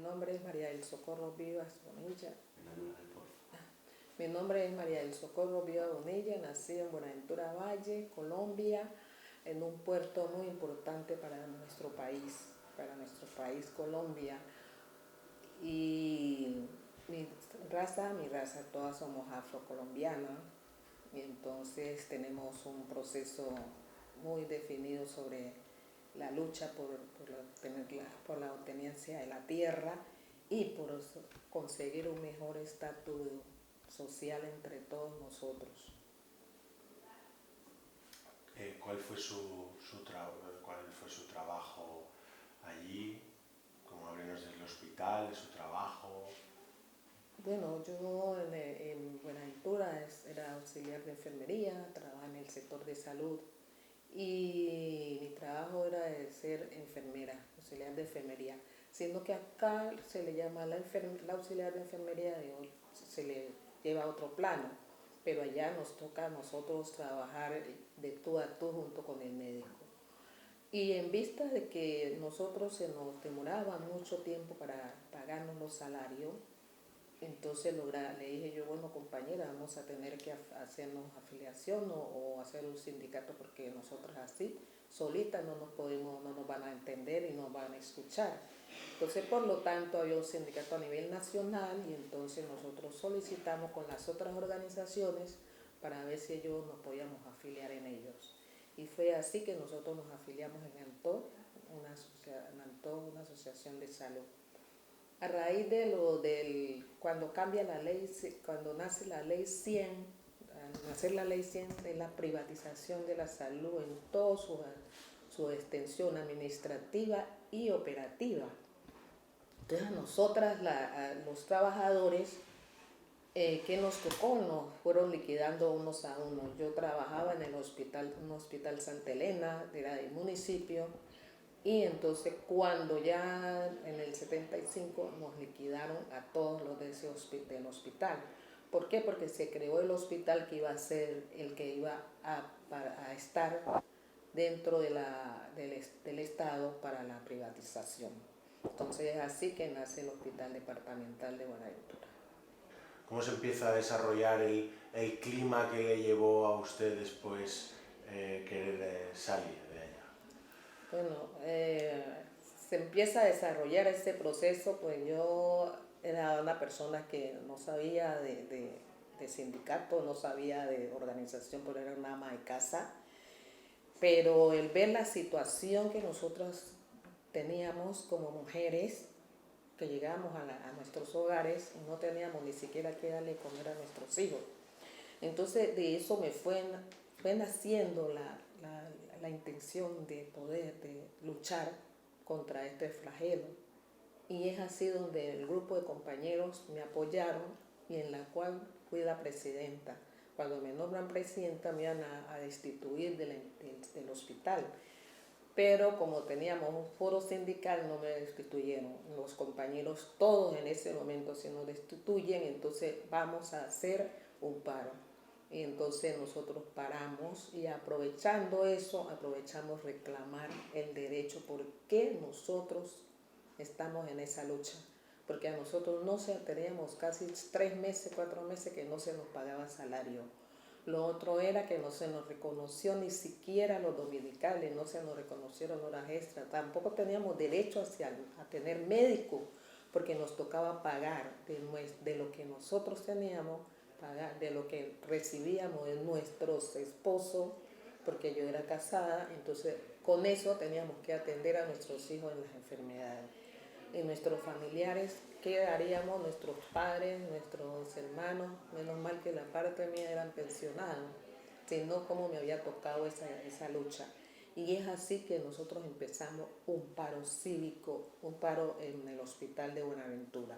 nombre es María del Socorro Vivas Bonilla. Mi nombre es María del Socorro Vivas Bonilla, nací en Buenaventura Valle, Colombia, en un puerto muy importante para nuestro país Colombia. Y mi raza, todas somos afrocolombianas, y entonces tenemos un proceso muy definido sobre la lucha por la obtenencia de la tierra y por conseguir un mejor estatus social entre todos nosotros. ¿Cuál fue su trabajo allí? Como háblenos del hospital, de su trabajo. Bueno, yo en Buenaventura era auxiliar de enfermería, trabajaba en el sector de salud y mi trabajo era de ser enfermera, auxiliar de enfermería, siendo que acá se le llama la auxiliar de enfermería, se le lleva a otro plano, pero allá nos toca a nosotros trabajar de tú a tú junto con el médico. Y en vista de que nosotros se nos demoraba mucho tiempo para pagarnos los salarios, entonces le dije yo, bueno compañera, vamos a tener que hacernos afiliación o hacer un sindicato, porque nosotras así, solitas, no nos van a entender y no van a escuchar. Entonces, por lo tanto, había un sindicato a nivel nacional y entonces nosotros solicitamos con las otras organizaciones para ver si ellos nos podíamos afiliar en ellos. Y fue así que nosotros nos afiliamos en ANTO, una asociación de salud. A raíz de cuando cambia la ley, cuando nace la ley 100, al nacer la ley 100 de la privatización de la salud en toda su extensión administrativa y operativa. Entonces a nosotras, a los trabajadores, que nos tocó, nos fueron liquidando unos a unos. Yo trabajaba en el hospital, un hospital Santa Elena, era del municipio, y entonces cuando ya en el 75 nos liquidaron a todos los del hospital. ¿Por qué? Porque se creó el hospital que iba a ser el que iba a estar dentro del Estado para la privatización. Entonces es así que nace el Hospital Departamental de Buenaventura. ¿Cómo se empieza a desarrollar el clima que le llevó a usted después querer salir de allá? Bueno, se empieza a desarrollar este proceso, pues yo era una persona que no sabía de sindicato, no sabía de organización, pero era una ama de casa. Pero el ver la situación que nosotros teníamos como mujeres, que llegábamos a nuestros hogares y no teníamos ni siquiera que darle comer a nuestros hijos. Entonces de eso me fue naciendo la intención de poder luchar contra este flagelo. Y es así donde el grupo de compañeros me apoyaron y en la cual fui la presidenta. Cuando me nombran presidenta me iban a destituir del hospital. Pero como teníamos un foro sindical no me destituyeron. Los compañeros todos en ese momento se nos destituyen, entonces vamos a hacer un paro. Y entonces nosotros paramos y aprovechando eso, aprovechamos reclamar el derecho. ¿Por qué nosotros estamos en esa lucha? Porque a nosotros teníamos casi 3 meses, 4 meses que no se nos pagaba salario. Lo otro era que no se nos reconoció ni siquiera los dominicales, no se nos reconocieron horas extras. Tampoco teníamos derecho a tener médico, porque nos tocaba pagar de lo que nosotros teníamos, pagar de lo que recibíamos de nuestros esposos, porque yo era casada, entonces con eso teníamos que atender a nuestros hijos en las enfermedades. En nuestros familiares, ¿qué haríamos? Nuestros padres, nuestros hermanos, menos mal que la parte mía eran pensionados, sino como me había tocado esa lucha. Y es así que nosotros empezamos un paro cívico, un paro en el hospital de Buenaventura.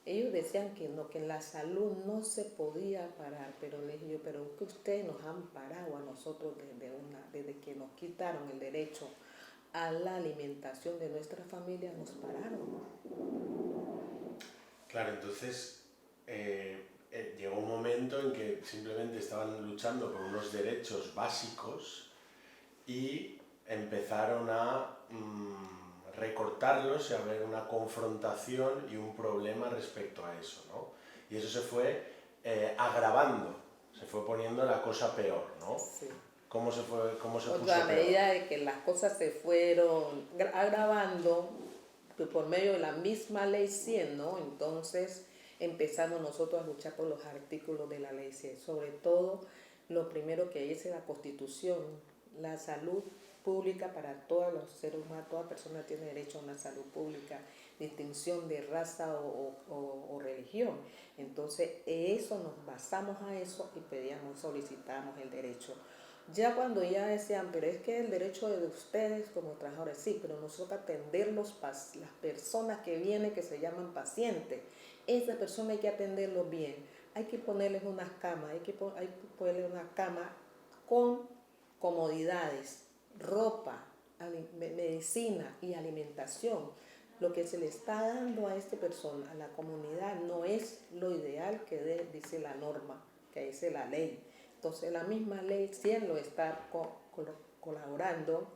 Ellos decían que no, que en la salud no se podía parar, pero les dije yo, pero que ustedes nos han parado a nosotros desde que nos quitaron el derecho a la alimentación de nuestra familia, nos pararon. Claro, entonces llegó un momento en que simplemente estaban luchando por unos derechos básicos y empezaron a recortarlos y haber una confrontación y un problema respecto a eso, ¿no? Y eso se fue agravando, se fue poniendo la cosa peor, ¿no? Sí. ¿Cómo se puso A peor? medida de que las cosas se fueron agravando, pues por medio de la misma ley 100, ¿no? Entonces empezamos nosotros a luchar por los artículos de la ley 100. Sobre todo, lo primero que dice la Constitución, la salud pública para todos los seres humanos, toda persona tiene derecho a una salud pública, distinción de raza o religión. Entonces, eso nos basamos a eso y pedíamos, solicitamos el derecho. Ya cuando ya decían, pero es que el derecho de ustedes como trabajadores, sí, pero nosotros atender las personas que vienen, que se llaman pacientes, esas personas hay que atenderlos bien, hay que ponerles unas camas, hay que ponerles una cama con comodidades, ropa, medicina y alimentación. Lo que se le está dando a esta persona, a la comunidad, no es lo ideal que dice la norma, que dice la ley. Entonces la misma ley 100 lo está colaborando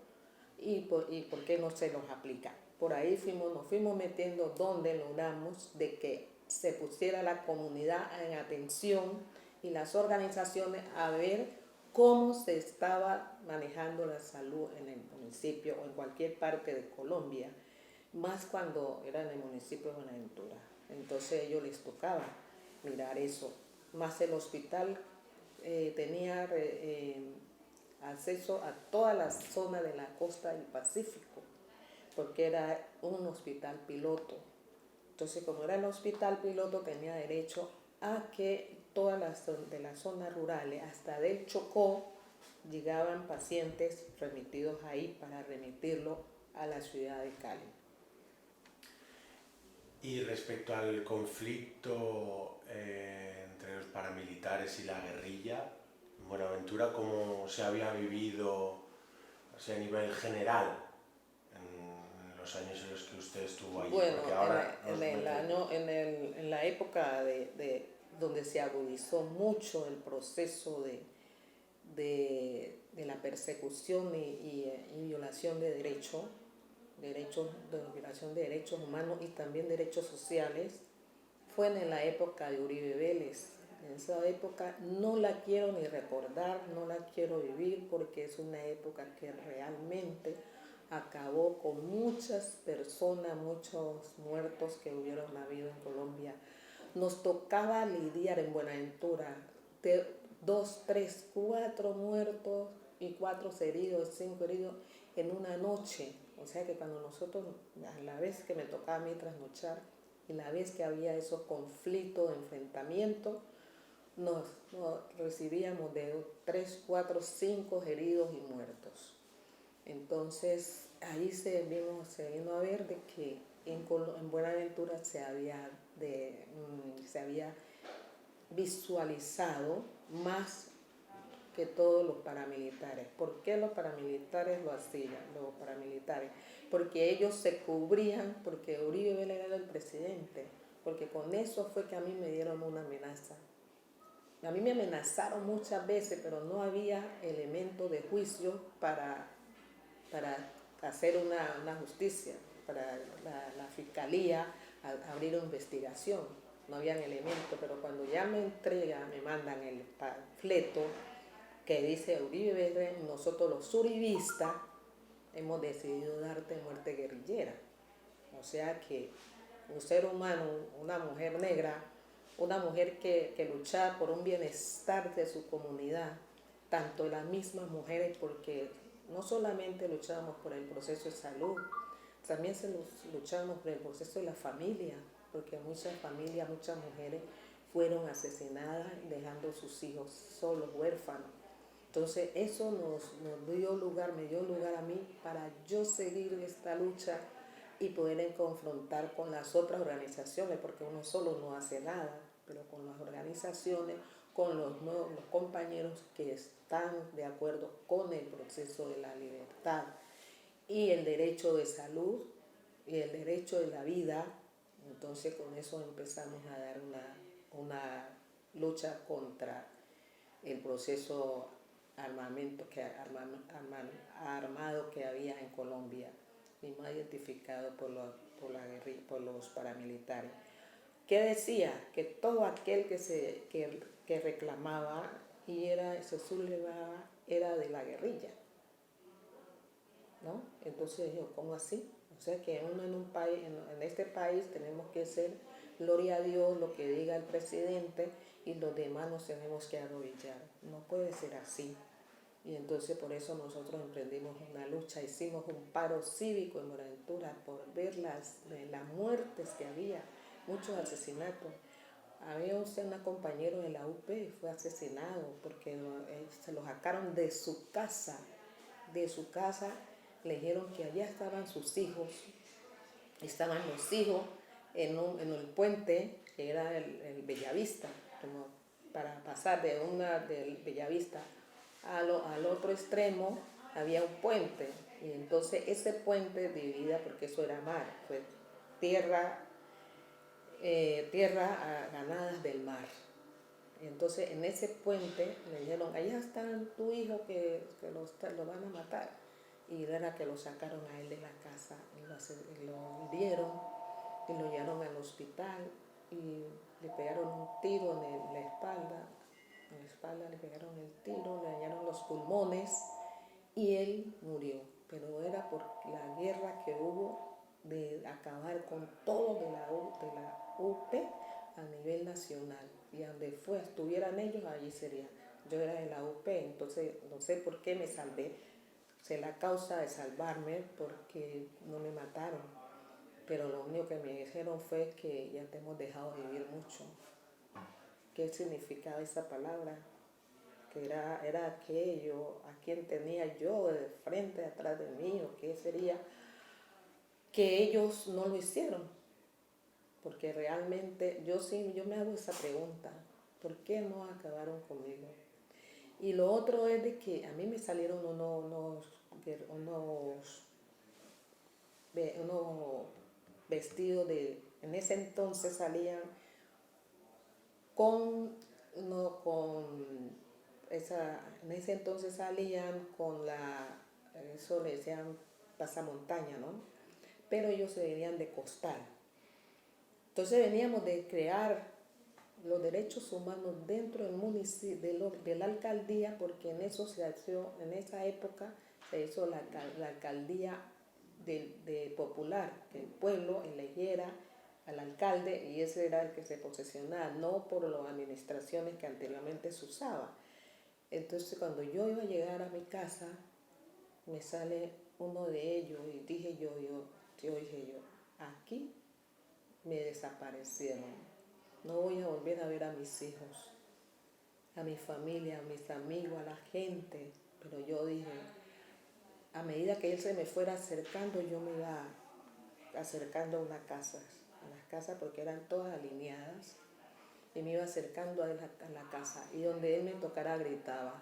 y por qué no se los aplica. Por ahí nos fuimos metiendo donde logramos de que se pusiera la comunidad en atención y las organizaciones a ver cómo se estaba manejando la salud en el municipio o en cualquier parte de Colombia, más cuando era en el municipio de Buenaventura. Entonces a ellos les tocaba mirar eso, más el hospital tenía acceso a toda la zona de la costa del Pacífico, porque era un hospital piloto. Entonces, como era el hospital piloto, tenía derecho a que todas de las zonas rurales, hasta del Chocó, llegaban pacientes remitidos ahí para remitirlo a la ciudad de Cali. Y respecto al conflicto entre los paramilitares y la guerrilla, en Buenaventura, ¿cómo se había vivido, o sea, a nivel general en los años en los que usted estuvo allí? Bueno, porque ahora en la época donde se agudizó mucho el proceso de la persecución y violación de violación de derechos humanos y también derechos sociales, fue en la época de Uribe Vélez. En esa época no la quiero ni recordar, no la quiero vivir, porque es una época que realmente acabó con muchas personas, muchos muertos que hubieron habido en Colombia. Nos tocaba lidiar en Buenaventura de 2, 3, 4 muertos y 4 heridos, 5 heridos en una noche. O sea que cuando nosotros, a la vez que me tocaba a mí trasnochar y la vez que había esos conflictos, enfrentamientos, nos recibíamos de 3, 4, 5 heridos y muertos. Entonces ahí se vino a ver de que en Buenaventura se había visualizado más que todos los paramilitares. ¿Por qué los paramilitares lo hacían? Los paramilitares, porque ellos se cubrían, porque Uribe Vélez era el presidente, porque con eso fue que a mí me dieron una amenaza. A mí me amenazaron muchas veces, pero no había elementos de juicio para hacer una justicia, para la fiscalía abrir una investigación. No habían elementos, pero cuando ya me mandan el panfleto que dice Uribe Vélez, nosotros los uribistas hemos decidido darte muerte guerrillera. O sea que un ser humano, una mujer negra, una mujer que luchaba por un bienestar de su comunidad, tanto las mismas mujeres, porque no solamente luchábamos por el proceso de salud, también luchábamos por el proceso de la familia, porque muchas familias, muchas mujeres fueron asesinadas dejando sus hijos solos, huérfanos. Entonces eso me dio lugar a mí para yo seguir esta lucha y poder confrontar con las otras organizaciones, porque uno solo no hace nada, pero con las organizaciones, con los compañeros que están de acuerdo con el proceso de la libertad y el derecho de salud y el derecho de la vida. Entonces con eso empezamos a dar una lucha contra el proceso armado que había en Colombia. y más identificado por los paramilitares. ¿Qué decía? Que todo aquel que reclamaba y se sublevaba era de la guerrilla, ¿no? Entonces yo, ¿cómo así? O sea que uno en un país, en este país tenemos que ser, gloria a Dios, lo que diga el presidente, y los demás nos tenemos que arrodillar. No puede ser así. Y entonces por eso nosotros emprendimos una lucha, hicimos un paro cívico en Buenaventura por ver las muertes que había, muchos asesinatos. Había un compañero de la UP que fue asesinado porque se lo sacaron de su casa, le dijeron que allá estaban sus hijos, estaban los hijos en el puente, que era el Bellavista, como para pasar del Bellavista al otro extremo había un puente, y entonces ese puente dividía, porque eso era mar, fue tierra ganadas del mar. Entonces en ese puente le dijeron, allá está tu hijo que lo van a matar. Y era que lo sacaron a él de la casa, y lo hirieron y lo llevaron al hospital y le pegaron un tiro en la espalda. En la espalda le pegaron el tiro, le dañaron los pulmones y él murió. Pero era por la guerra que hubo de acabar con todo de la UP a nivel nacional. Y donde estuvieran ellos, allí sería. Yo era de la UP, entonces no sé por qué me salvé. Sé la causa de salvarme porque no me mataron. Pero lo único que me dijeron fue que ya te hemos dejado vivir mucho. ¿Qué significaba esa palabra? Que era aquello, a quién tenía yo de frente, atrás de mí, o qué sería, que ellos no lo hicieron. Porque realmente yo me hago esa pregunta, ¿por qué no acabaron conmigo? Y lo otro es de que a mí me salieron unos vestidos en ese entonces salían en ese entonces salían eso le decían pasamontaña, ¿no? Pero ellos se venían de costal. Entonces veníamos de crear los derechos humanos dentro del municipio, de la alcaldía, porque en esa época se hizo la alcaldía de popular, que el pueblo eligiera al alcalde y ese era el que se posesionaba, no por las administraciones que anteriormente se usaba. Entonces cuando yo iba a llegar a mi casa, me sale uno de ellos y dije yo, aquí me desaparecieron. No voy a volver a ver a mis hijos, a mi familia, a mis amigos, a la gente. Pero yo dije, a medida que él se me fuera acercando, yo me iba acercando a las casas porque eran todas alineadas. Y me iba acercando a la casa. Y donde él me tocara gritaba,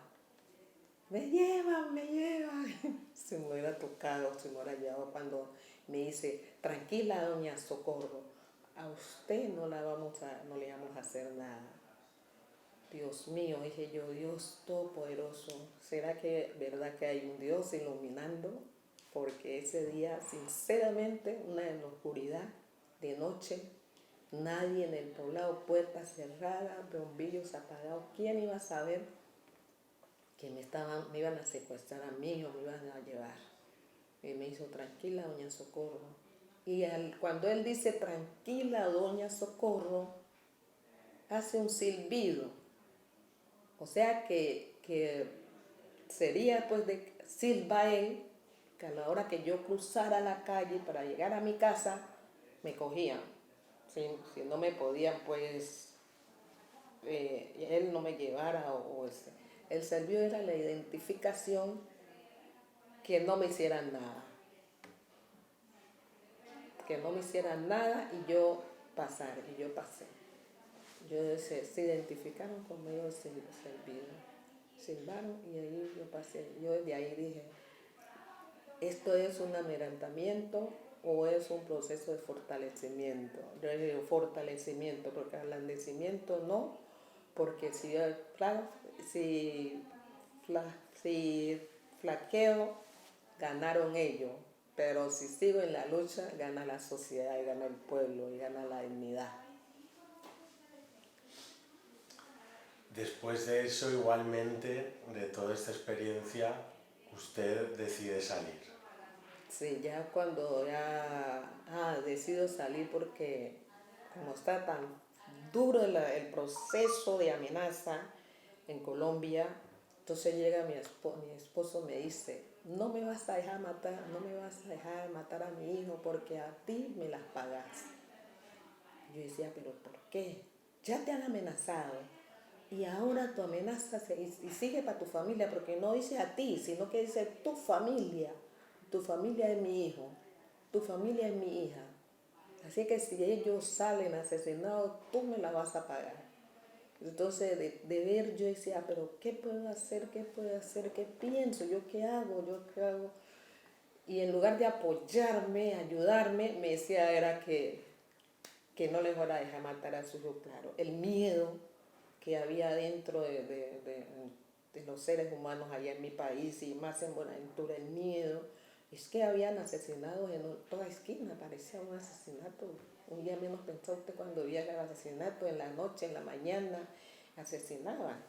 me llevan, me llevan. Se me hubiera tocado, se me hubiera llevado cuando me dice, tranquila doña Socorro, a usted no le vamos a hacer nada. Dios mío, dije yo, Dios Todopoderoso, ¿será que verdad que hay un Dios iluminando? Porque ese día, sinceramente, una en la oscuridad, de noche, nadie en el poblado, puertas cerradas, bombillos apagados, ¿quién iba a saber que me iban a secuestrar a mí o me iban a llevar? Y me hizo, tranquila doña Socorro. Y cuando él dice tranquila doña Socorro, hace un silbido. O sea que sería pues de silba él, que a la hora que yo cruzara la calle para llegar a mi casa, me cogían. Si no me podían, pues él no me llevara el silbido era la identificación, que no me hicieran nada. Que no me hicieran nada y yo pasar, y yo pasé. Se identificaron conmigo, silbaron y ahí yo pasé. Yo desde ahí dije, ¿esto es un amedrentamiento o es un proceso de fortalecimiento? Yo digo fortalecimiento, porque ablandecimiento no, porque si flaqueo, ganaron ellos. pero si sigo en la lucha, gana la sociedad y gana el pueblo y gana la dignidad. Después de eso, igualmente, de toda esta experiencia, usted decide salir. Sí, ya cuando decido salir porque como está tan duro el proceso de amenaza en Colombia, entonces llega mi esposo me dice, no me vas a dejar matar, no me vas a dejar matar a mi hijo porque a ti me las pagas. Yo decía, pero ¿por qué? Ya te han amenazado y ahora tu amenaza y sigue para tu familia, porque no dice a ti, sino que dice tu familia. Tu familia es mi hijo, tu familia es mi hija. Así que si ellos salen asesinados, tú me la vas a pagar. Entonces de ver yo decía, pero ¿qué puedo hacer? ¿Qué puedo hacer? ¿Qué pienso? ¿Yo qué hago? ¿Yo qué hago? Y en lugar de apoyarme, ayudarme, me decía era que no les fuera a dejar matar a su hijo, claro. El miedo que había dentro de los seres humanos allá en mi país y más en Buenaventura, el miedo, es que habían asesinados en toda esquina, parecía un asesinato. Un día menos pensó usted cuando veía el asesinato, en la noche, en la mañana, asesinaban.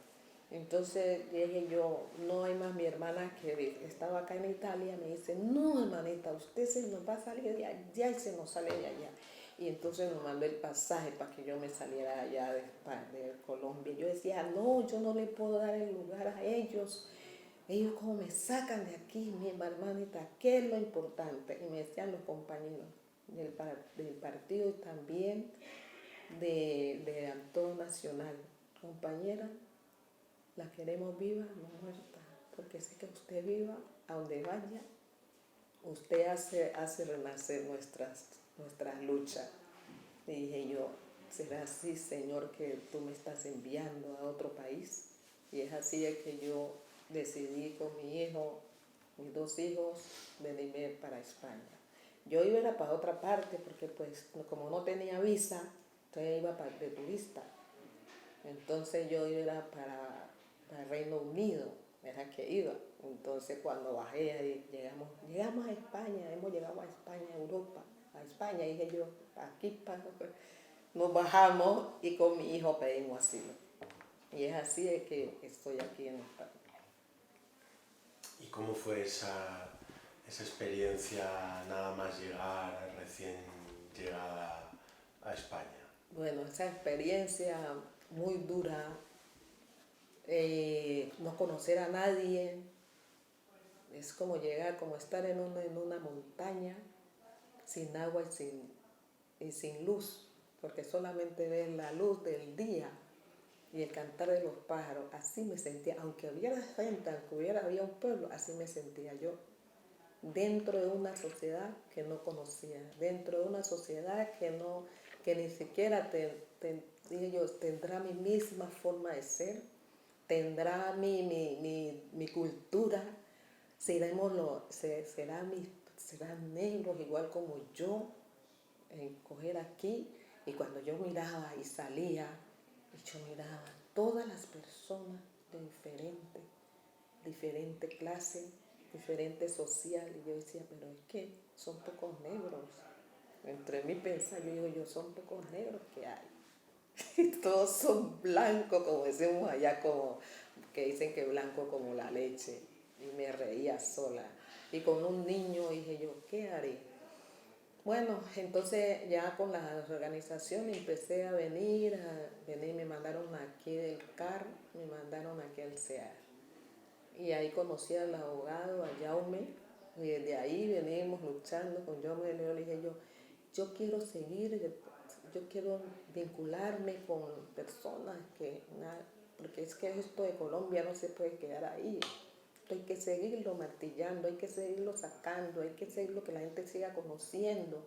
Entonces dije yo, no hay más. Mi hermana que estaba acá en Italia me dice, no hermanita, usted se nos va a salir de allá y se nos sale de allá. Y entonces nos mandó el pasaje para que yo me saliera allá de Colombia. Yo decía, no, yo no le puedo dar el lugar a ellos. Ellos como me sacan de aquí, mi hermanita, ¿qué es lo importante? Y me decían los compañeros del partido y también de Actor Nacional. Compañera, la queremos viva, no muerta, porque sé que usted viva, a donde vaya, usted hace renacer nuestras luchas. Y dije yo, ¿será así, Señor, que tú me estás enviando a otro país? Y es así de que yo decidí con mi hijo, mis 2 hijos, venirme para España. Yo iba para otra parte porque pues como no tenía visa, entonces iba de turista. Entonces yo iba para Reino Unido, era que iba. Entonces cuando bajé ahí, llegamos a España, hemos llegado a España, a Europa, a España, dije yo, aquí nos bajamos y con mi hijo pedimos asilo. Y es así de que estoy aquí en España. ¿Y cómo fue esa experiencia nada más llegar, recién llegada a España? Bueno, esa experiencia muy dura, no conocer a nadie, es como llegar, como estar en una montaña, sin agua y sin luz, porque solamente ves la luz del día y el cantar de los pájaros. Así me sentía, aunque hubiera gente, había un pueblo, así me sentía yo, dentro de una sociedad que no conocía, dentro de una sociedad que ni siquiera ellos tendrá mi misma forma de ser, tendrá mi cultura, serán negros igual como yo, en coger aquí. Y cuando yo miraba y salía, y yo miraba todas las personas de diferente clase, diferente social, y yo decía, pero es que son pocos negros. Entre mí pensaba, yo digo, son pocos negros que hay. Y todos son blancos, como decimos allá, como que dicen que blanco como la leche. Y me reía sola. Y con un niño dije yo, ¿qué haré? Bueno, entonces ya con la organización empecé a venir, me mandaron aquí del CAR, me mandaron aquí al CEAR. Y ahí conocí al abogado, a Jaume, y desde ahí venimos luchando con Jaume. Le dije yo quiero seguir, yo quiero vincularme con personas porque es que esto de Colombia no se puede quedar ahí. Hay que seguirlo martillando, hay que seguirlo sacando, hay que seguirlo que la gente siga conociendo.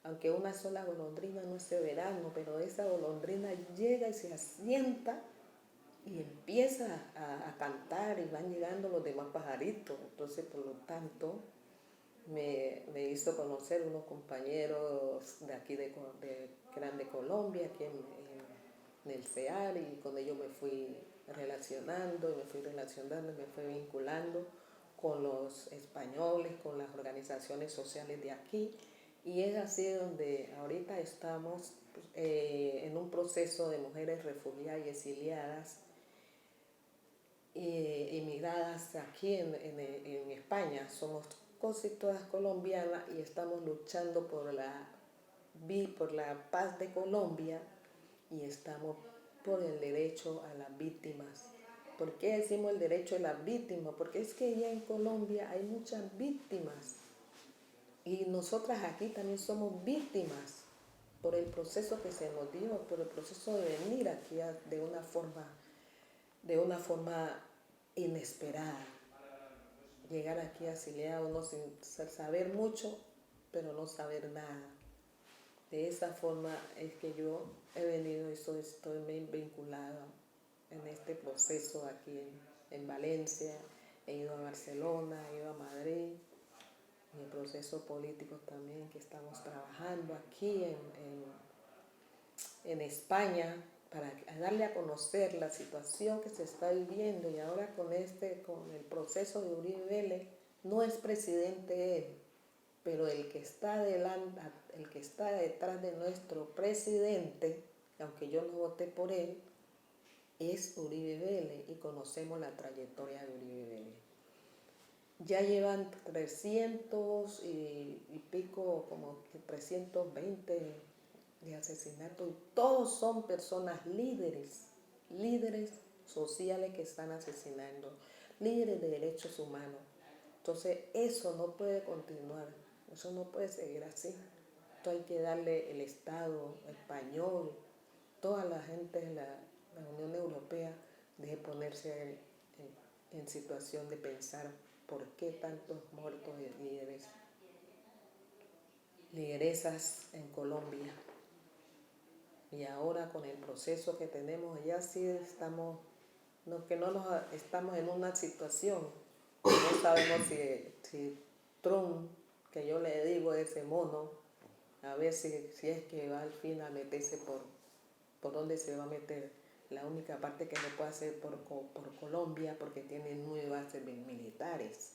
Aunque una sola golondrina no es de verano, pero esa golondrina llega y se asienta y empieza a cantar y van llegando los demás pajaritos. Entonces, por lo tanto, me hizo conocer unos compañeros de aquí que eran de Colombia, aquí en el CEAR, y con ellos me fui relacionando, y me fui vinculando con los españoles, con las organizaciones sociales de aquí, y es así donde ahorita estamos en un proceso de mujeres refugiadas y exiliadas, emigradas aquí en España. Somos casi todas colombianas y estamos luchando por la paz de Colombia y estamos por el derecho a las víctimas. ¿Por qué decimos el derecho a las víctimas? Porque es que ya en Colombia hay muchas víctimas y nosotras aquí también somos víctimas por el proceso que se nos dio, por el proceso de venir aquí de una forma inesperada. Llegar aquí exiliado, uno sin saber mucho, pero no saber nada. De esa forma es que yo he venido y estoy vinculada en este proceso aquí en Valencia. He ido a Barcelona, he ido a Madrid, en el proceso político también que estamos trabajando aquí en España para darle a conocer la situación que se está viviendo. Y ahora con el proceso de Uribe Vélez, no es presidente él, pero el que está detrás de nuestro presidente, aunque yo no voté por él, es Uribe Vélez y conocemos la trayectoria de Uribe Vélez. Ya llevan 300 y pico, como 320 de asesinatos, y todos son personas líderes sociales que están asesinando, líderes de derechos humanos. Entonces eso no puede continuar, eso no puede seguir así. Esto hay que darle el Estado español, toda la gente de la Unión Europea, de ponerse en situación de pensar por qué tantos muertos de lideresas en Colombia. Y ahora con el proceso que tenemos, ya sí estamos en una situación, no sabemos si Trump, que yo le digo ese mono, a ver si es que va al fin a meterse por dónde se va a meter. La única parte que no puede hacer por Colombia, porque tiene 9 bases militares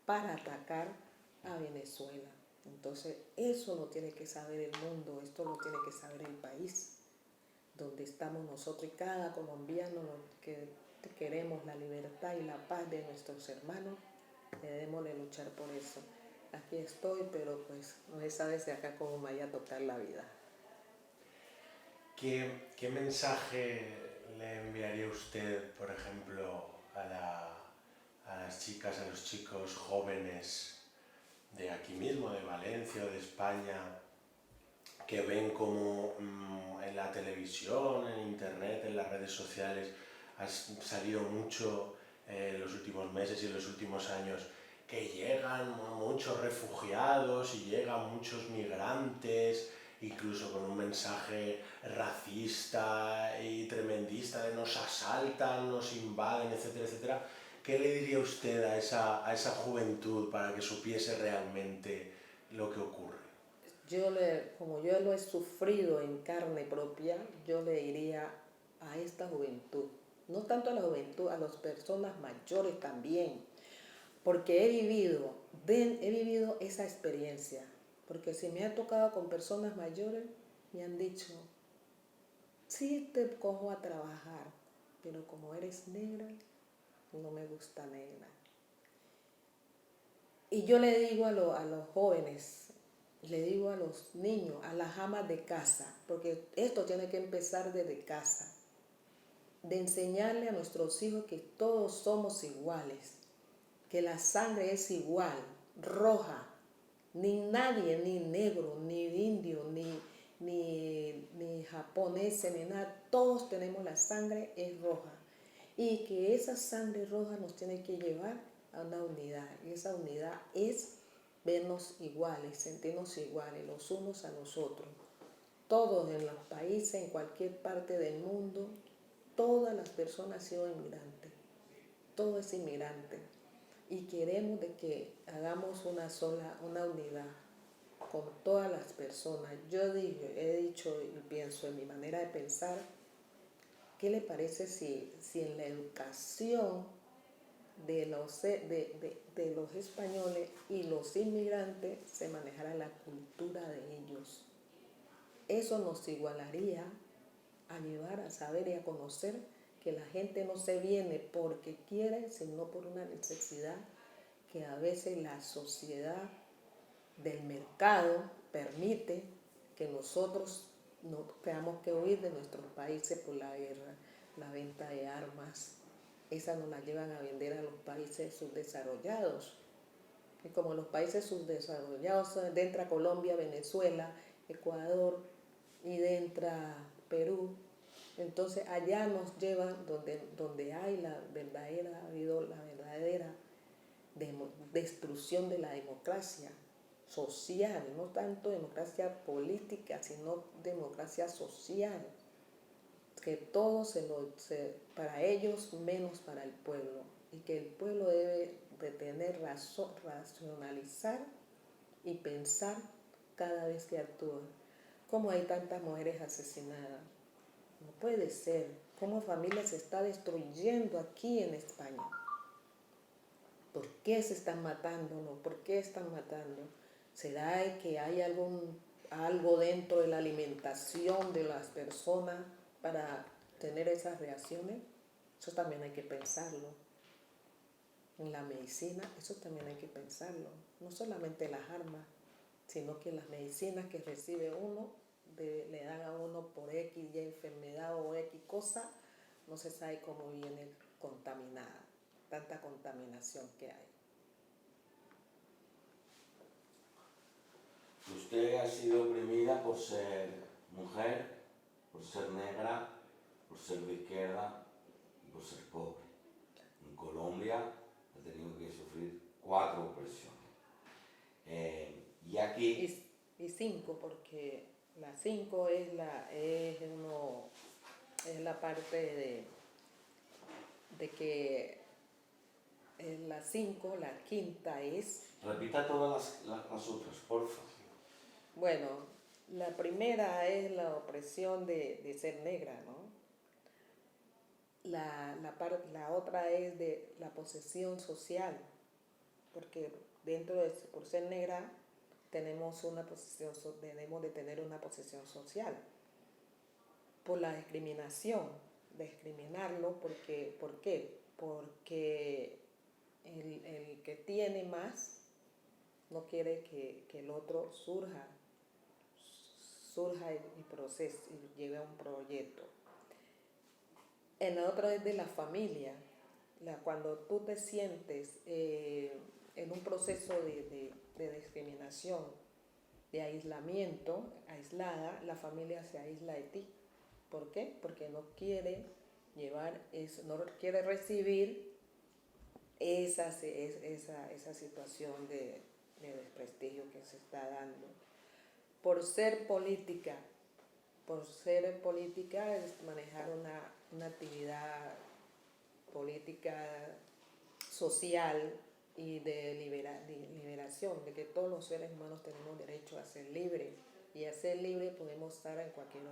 para atacar a Venezuela. Entonces eso lo tiene que saber el mundo, esto lo tiene que saber el país donde estamos nosotros y cada colombiano que queremos la libertad y la paz de nuestros hermanos. Debemos de luchar por eso. Aquí estoy, pero pues no se sabe si acá cómo me vaya a tocar la vida. ¿Qué mensaje le enviaría usted, por ejemplo, a las chicas, a los chicos jóvenes de aquí mismo, de Valencia o de España, que ven como en la televisión, en internet, en las redes sociales, ha salido mucho en los últimos meses y en los últimos años, que llegan muchos refugiados y llegan muchos migrantes, incluso con un mensaje racista y tremendista de nos asaltan, nos invaden, etcétera, etcétera? ¿Qué le diría usted a esa juventud para que supiese realmente lo que ocurre? Como yo lo he sufrido en carne propia, yo le diría a esta juventud, no tanto a la juventud, a las personas mayores también, porque he vivido esa experiencia, porque si me ha tocado con personas mayores, me han dicho, sí te cojo a trabajar, pero como eres negra, no me gusta negra. Y yo le digo a los jóvenes, le digo a los niños, a las amas de casa, porque esto tiene que empezar desde casa, de enseñarle a nuestros hijos que todos somos iguales, que la sangre es igual, roja, ni nadie, ni negro, ni indio, ni japonés, ni nada, todos tenemos la sangre, es roja, y que esa sangre roja nos tiene que llevar a una unidad, y esa unidad es vernos iguales, sentirnos iguales los unos a los otros. Todos en los países, en cualquier parte del mundo, todas las personas han sido inmigrantes, todo es inmigrante. Y queremos de que hagamos una unidad con todas las personas. Yo he dicho y pienso en mi manera de pensar, ¿qué le parece si en la educación de los españoles y los inmigrantes se manejara la cultura de ellos. Eso nos igualaría a llevar a saber y a conocer que la gente no se viene porque quiere, sino por una necesidad que a veces la sociedad del mercado permite que nosotros no tengamos que huir de nuestros países por la guerra, la venta de armas. Esas nos las llevan a vender a los países subdesarrollados. Y como los países subdesarrollados entra Colombia, Venezuela, Ecuador y entra Perú, entonces allá nos llevan donde hay ha habido la verdadera destrucción de la democracia social, no tanto democracia política, sino democracia social, que todo para ellos menos para el pueblo, y que el pueblo debe de tener razón, racionalizar y pensar cada vez que actúa. ¿Cómo hay tantas mujeres asesinadas? No puede ser. ¿Cómo familia se está destruyendo aquí en España? ¿Por qué se están matando? ¿No? ¿Por qué están matando? ¿Será que hay algo dentro de la alimentación de las personas para tener esas reacciones? Eso también hay que pensarlo. En la medicina, eso también hay que pensarlo. No solamente las armas, sino que las medicinas que recibe uno, le dan a uno por X, Y enfermedad o X cosa, no se sabe cómo viene contaminada, tanta contaminación que hay. Usted ha sido oprimida por ser mujer, por ser negra, por ser de izquierda y por ser pobre. En Colombia ha tenido que sufrir 4 opresiones. Y aquí... Y 5, porque la 5 es la parte de que la 5, la quinta es... Repita todas las otras, por favor. Bueno, la primera es la opresión de ser negra, ¿no? La otra es de la posesión social, porque por ser negra debemos de tener una posesión social. Por la discriminarlo, ¿por qué? Porque el que tiene más no quiere que el otro surja y lleve a un proyecto. En la otra es de la familia. Cuando tú te sientes en un proceso de discriminación, de aislamiento, aislada, la familia se aísla de ti. ¿Por qué? Porque no quiere no quiere recibir esa situación de desprestigio que se está dando. Por ser política es manejar una actividad política social y de liberación, de que todos los seres humanos tenemos derecho a ser libres, y a ser libres podemos estar en cualquier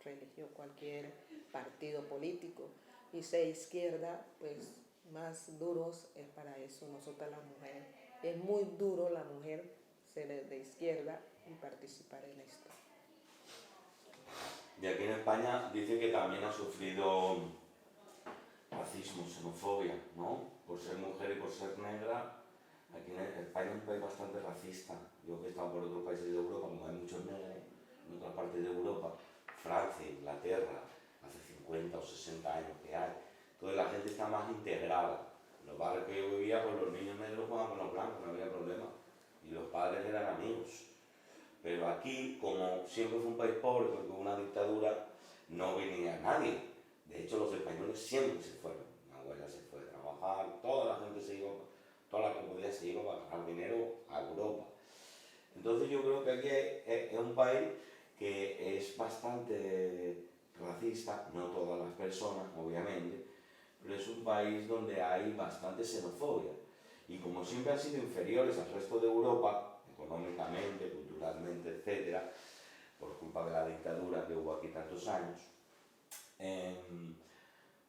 religión, cualquier partido político, y ser izquierda, pues más duros es para eso. Nosotras las mujeres, es muy duro la mujer ser de izquierda y participar en esto. Y aquí en España dice que también ha sufrido racismo, xenofobia, ¿no? Por ser mujer y por ser negra. Aquí en España es un país bastante racista. Yo que he estado por otros países de Europa, como hay muchos negros en otras partes de Europa, Francia, Inglaterra, hace 50 o 60 años que hay, entonces la gente está más integrada. En los barrios que yo vivía, pues los niños negros jugaban con los blancos, no había problema, y los padres eran amigos. Pero aquí, como siempre fue un país pobre, porque hubo una dictadura, no venía nadie. De hecho, los españoles siempre se fueron. Mi abuela se fue a trabajar, toda la gente se iba, toda la que podía se iba para ganar dinero a Europa. Entonces yo creo que aquí es un país que es bastante racista, no todas las personas, obviamente, pero es un país donde hay bastante xenofobia. Y como siempre han sido inferiores al resto de Europa, económicamente, culturalmente, etc., por culpa de la dictadura que hubo aquí tantos años,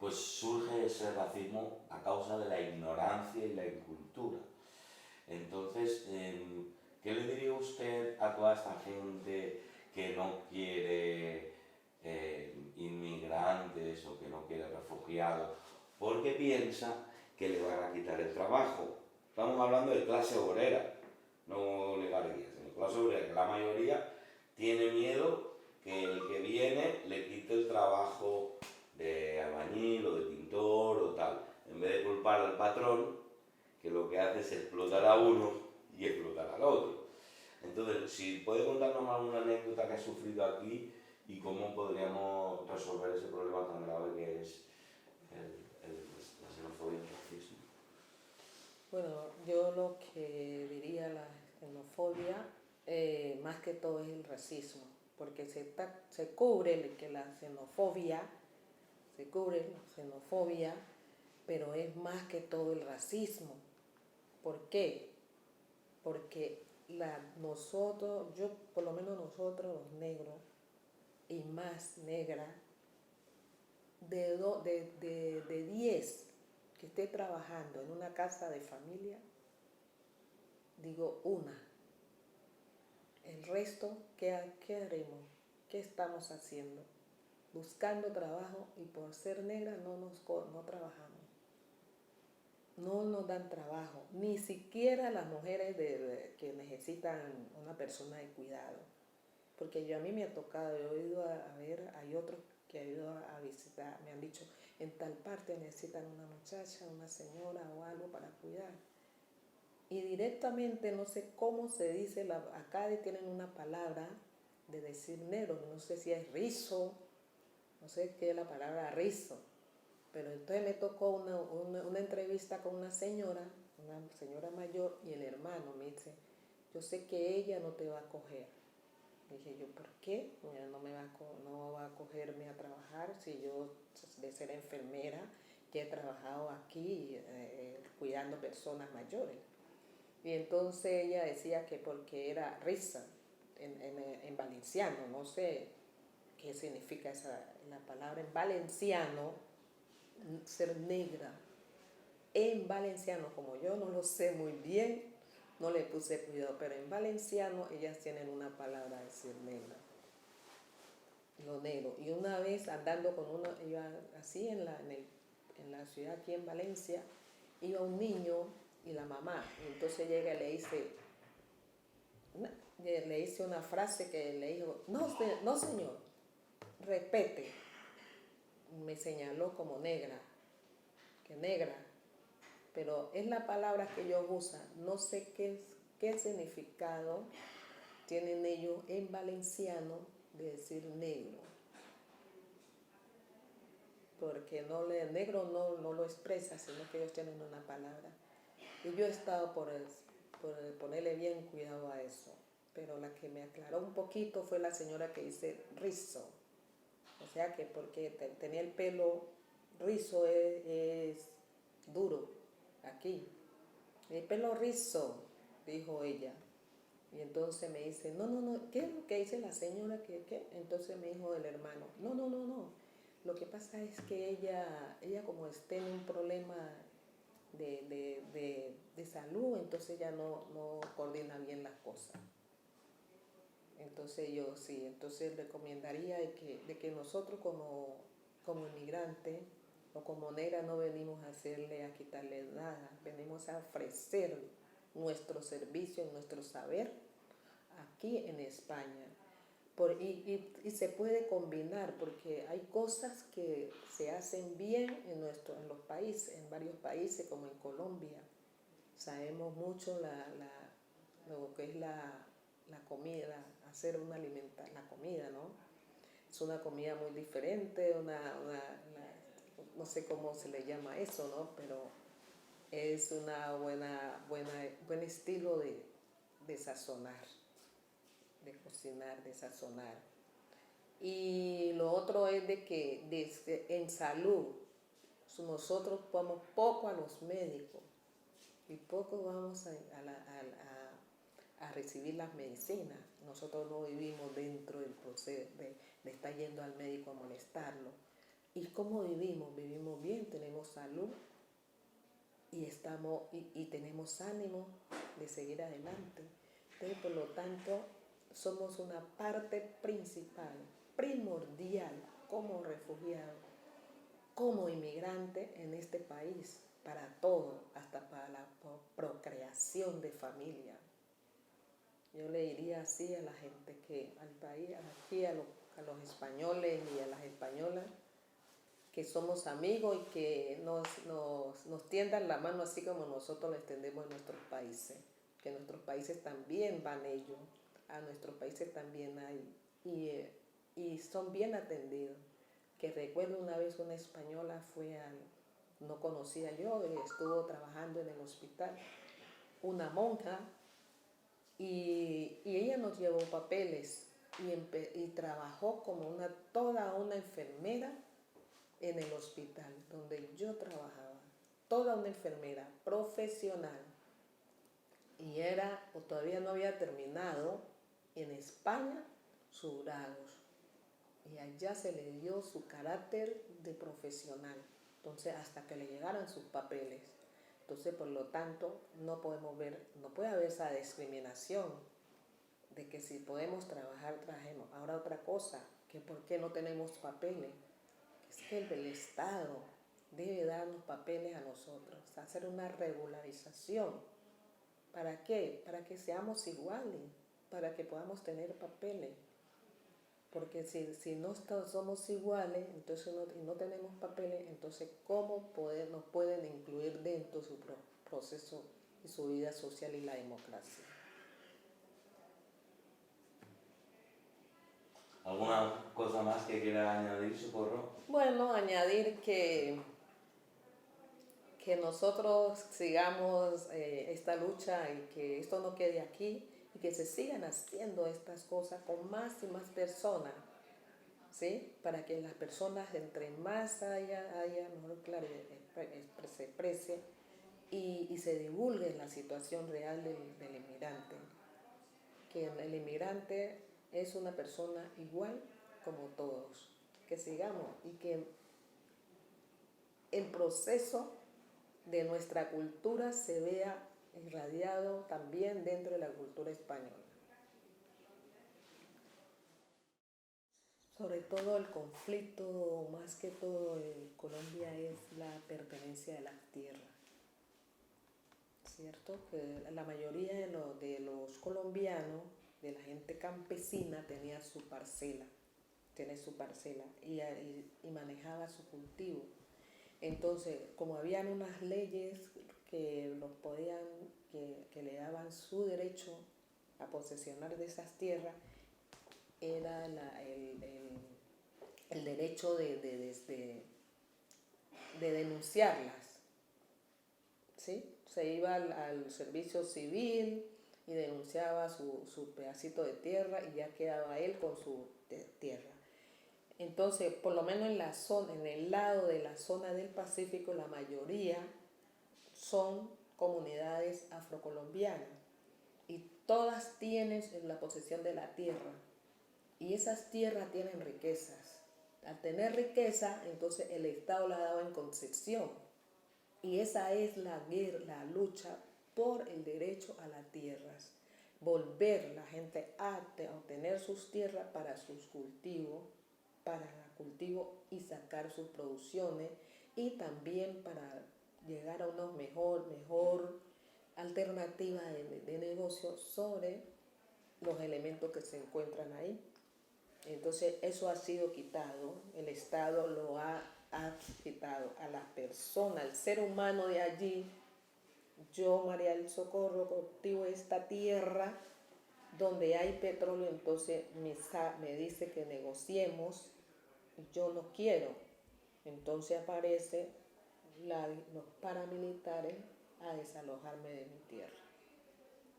pues surge ese racismo a causa de la ignorancia y la incultura. Entonces, ¿qué le diría usted a toda esta gente que no quiere inmigrantes o que no quiere refugiados porque piensa que le van a quitar el trabajo? Estamos hablando de clase obrera, no oligarquía, sino clase obrera, que la mayoría tiene miedo que el que viene le quite el trabajo de albañil o de pintor o tal, en vez de culpar al patrón, que lo que hace es explotar a uno y explotar al otro. Entonces, si puede contarnos alguna anécdota que ha sufrido aquí y cómo podríamos resolver ese problema tan grave que es la xenofobia y el racismo. Bueno, yo lo que diría la xenofobia, más que todo es el racismo, porque se cubre que la xenofobia, se cubre la xenofobia, pero es más que todo el racismo. ¿Por qué? Porque nosotros, yo por lo menos nosotros los negros y más negra, de 10 que esté trabajando en una casa de familia, digo una. El resto, ¿qué haremos? ¿Qué estamos haciendo? Buscando trabajo, y por ser negra no trabajamos. No nos dan trabajo, ni siquiera las mujeres que necesitan una persona de cuidado. Porque a mí me ha tocado, yo he ido a ver, hay otros que he ido a visitar, me han dicho, en tal parte necesitan una muchacha, una señora o algo para cuidar. Y directamente, no sé cómo se dice, acá tienen una palabra de decir negro, no sé si es rizo, no sé qué es la palabra rizo. Pero entonces me tocó una entrevista con una señora mayor, y el hermano me dice, yo sé que ella no te va a coger. Dije yo, ¿por qué? Ella no va a cogerme a trabajar si yo, de ser enfermera, que he trabajado aquí cuidando personas mayores. Y entonces ella decía que porque era risa en valenciano, no sé qué significa la palabra en valenciano, ser negra. En valenciano, como yo no lo sé muy bien, no le puse cuidado, pero en valenciano ellas tienen una palabra de decir negra, lo negro. Y una vez andando con iba así en la ciudad aquí en Valencia, iba un niño y la mamá, y entonces llega y le hice una frase que le dijo, no señor, respete. Me señaló como negra, que negra, pero es la palabra que ellos usan, no sé qué significado tienen ellos en valenciano de decir negro, porque negro no lo expresa, sino que ellos tienen una palabra. Y yo he estado por ponerle bien cuidado a eso, pero la que me aclaró un poquito fue la señora que dice rizo, o sea que porque tenía el pelo rizo es duro, aquí. El pelo rizo, dijo ella. Y entonces me dice, no, ¿qué es lo que dice la señora? ¿Qué? Entonces me dijo el hermano, no. Lo que pasa es que ella como tiene un problema de salud, entonces ella no coordina bien las cosas. Entonces yo sí, entonces recomendaría de que nosotros como inmigrantes o como negra no venimos a quitarle nada, venimos a ofrecer nuestro servicio, nuestro saber aquí en España. Y se puede combinar porque hay cosas que se hacen bien en los países, en varios países como en Colombia. Sabemos mucho lo que es la comida, hacer la comida, ¿no? Es una comida muy diferente, no sé cómo se le llama eso, ¿no? Pero es una buen estilo de sazonar, de cocinar, de sazonar. Y lo otro es de que en salud, nosotros vamos poco a los médicos y poco vamos a recibir las medicinas. Nosotros no vivimos dentro del proceso de estar yendo al médico a molestarlo. ¿Y cómo vivimos? Vivimos bien, tenemos salud y tenemos ánimo de seguir adelante. Entonces, por lo tanto, somos una parte principal, primordial, como refugiado, como inmigrante en este país, para todo, hasta para la procreación de familia. Yo le diría así a la gente que al país, aquí a los españoles y a las españolas, que somos amigos y que nos tiendan la mano así como nosotros les tendemos en nuestros países, que en nuestros países también van ellos, a nuestros países también hay, y son bien atendidos. Que recuerdo una vez una española no conocía yo, estuvo trabajando en el hospital, una monja, y ella nos llevó papeles y trabajó como toda una enfermera en el hospital donde yo trabajaba, toda una enfermera profesional, y todavía no había terminado en España sus grados, y allá se le dio su carácter de profesional, entonces hasta que le llegaran sus papeles. Entonces, por lo tanto, no puede haber esa discriminación de que si podemos trabajar, trabajemos. Ahora otra cosa, que por qué no tenemos papeles, es que el Estado debe darnos papeles a nosotros, hacer una regularización. ¿Para qué? Para que seamos iguales, para que podamos tener papeles. Porque si no somos iguales, entonces no tenemos papeles, entonces ¿cómo nos pueden incluir dentro de su proceso y su vida social y la democracia? ¿Alguna cosa más que quiera añadir, Socorro? Bueno, añadir que nosotros sigamos esta lucha y que esto no quede aquí y que se sigan haciendo estas cosas con más y más personas, ¿sí? Para que las personas, entre más haya mejor, claro, se exprese y se divulgue la situación real del inmigrante. Que el inmigrante es una persona igual como todos. Que sigamos y que el proceso de nuestra cultura se vea irradiado también dentro de la cultura española. Sobre todo el conflicto, más que todo en Colombia, es la pertenencia de las tierras. ¿Cierto? Que la mayoría de los colombianos, de la gente campesina, tenía su parcela y manejaba su cultivo. Entonces, como habían unas leyes que que le daban su derecho a posesionar de esas tierras, era el derecho de denunciarlas, ¿sí? Se iba al servicio civil y denunciaba su pedacito de tierra y ya quedaba él con su tierra. Entonces, por lo menos en el lado de la zona del Pacífico, la mayoría son comunidades afrocolombianas y todas tienen la posesión de la tierra y esas tierras tienen riquezas. Al tener riqueza, entonces el Estado la daba en concesión y esa es la lucha por el derecho a las tierras. Volver la gente a obtener sus tierras para sus cultivos, y sacar sus producciones y también para llegar a una mejor alternativa de negocio sobre los elementos que se encuentran ahí. Entonces eso ha sido quitado, el Estado lo ha quitado a las personas, al ser humano de allí. Yo, María del Socorro, cultivo esta tierra donde hay petróleo, entonces me dice que negociemos, yo no quiero. Entonces aparecen los paramilitares a desalojarme de mi tierra.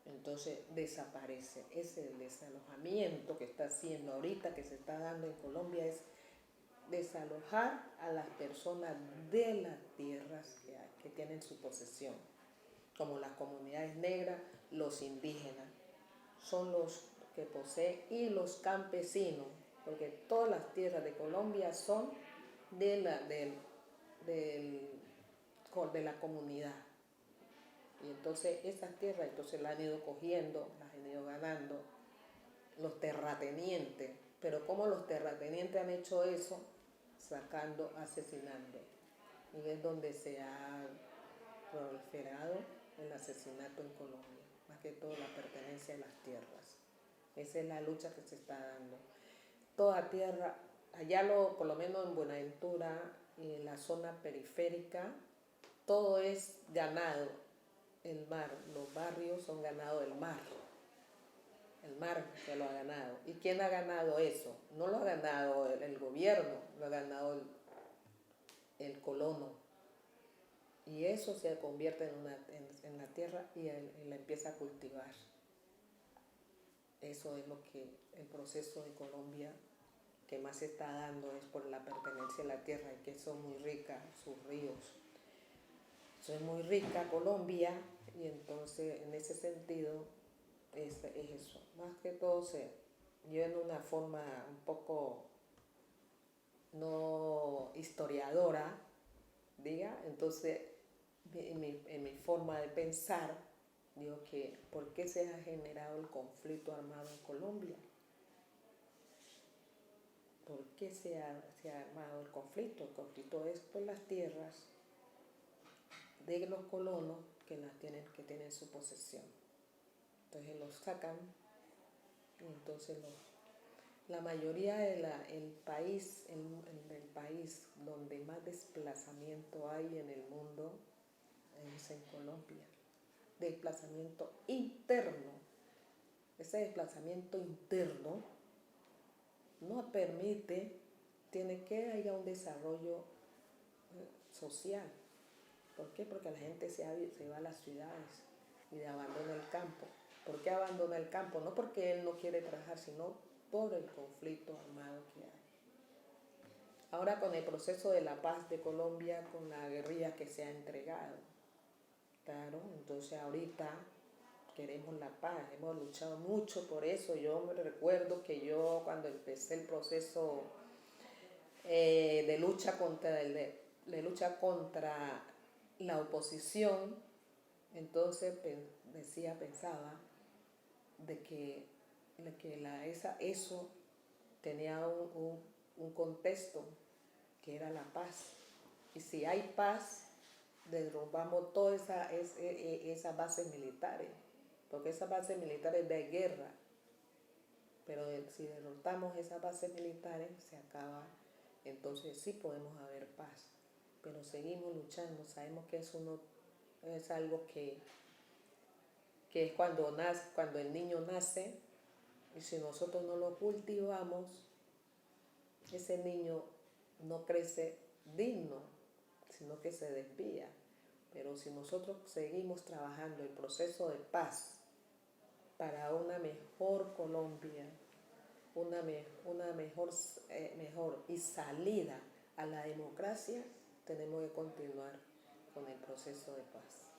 Entonces desaparece. Ese desalojamiento que está haciendo ahorita, que se está dando en Colombia, es desalojar a las personas de las tierras que tienen su posesión, como las comunidades negras, los indígenas, son los que poseen, y los campesinos, porque todas las tierras de Colombia son de del- de la comunidad. Y entonces esas tierras entonces la han ido cogiendo, las han ido ganando los terratenientes. Pero ¿cómo los terratenientes han hecho eso? Sacando, asesinando. Y es donde se ha proliferado el asesinato en Colombia, más que todo la pertenencia a las tierras. Esa es la lucha que se está dando. Toda tierra, por lo menos en Buenaventura y en la zona periférica, todo es ganado, el mar, los barrios son ganado del mar. El mar se lo ha ganado. ¿Y quién ha ganado eso? No lo ha ganado el gobierno, lo ha ganado el colono. Y eso se convierte en la tierra y la empieza a cultivar. Eso es lo que el proceso de Colombia que más se está dando es por la pertenencia a la tierra y que son muy ricas sus ríos. Es muy rica Colombia y entonces en ese sentido es eso. Más que todo yo en una forma un poco no historiadora, diga, entonces en mi forma de pensar, digo que ¿por qué se ha generado el conflicto armado en Colombia? ¿Por qué se ha armado el conflicto? El conflicto es por las tierras de los colonos que tienen su posesión. Entonces los sacan y entonces la mayoría del país, el país donde más desplazamiento hay en el mundo es en Colombia. Desplazamiento interno. Ese desplazamiento interno no permite, tiene que haya un desarrollo social. ¿Por qué? Porque la gente se va a las ciudades y abandona el campo. ¿Por qué abandona el campo? No porque él no quiere trabajar, sino por el conflicto armado que hay. Ahora con el proceso de la paz de Colombia, con la guerrilla que se ha entregado, claro, entonces ahorita queremos la paz, hemos luchado mucho por eso. Yo me recuerdo que yo cuando empecé el proceso de lucha contra la oposición, entonces pensaba de que eso tenía un contexto que era la paz. Y si hay paz, derrumbamos todas esas bases militares, porque esas bases militares de guerra, pero si derrotamos esas bases militares, se acaba, entonces sí podemos haber paz. Pero seguimos luchando, sabemos que eso no es algo que es cuando el niño nace, y si nosotros no lo cultivamos, ese niño no crece digno, sino que se desvía. Pero si nosotros seguimos trabajando el proceso de paz para una mejor Colombia, una mejor y salida a la democracia, tenemos que continuar con el proceso de paz.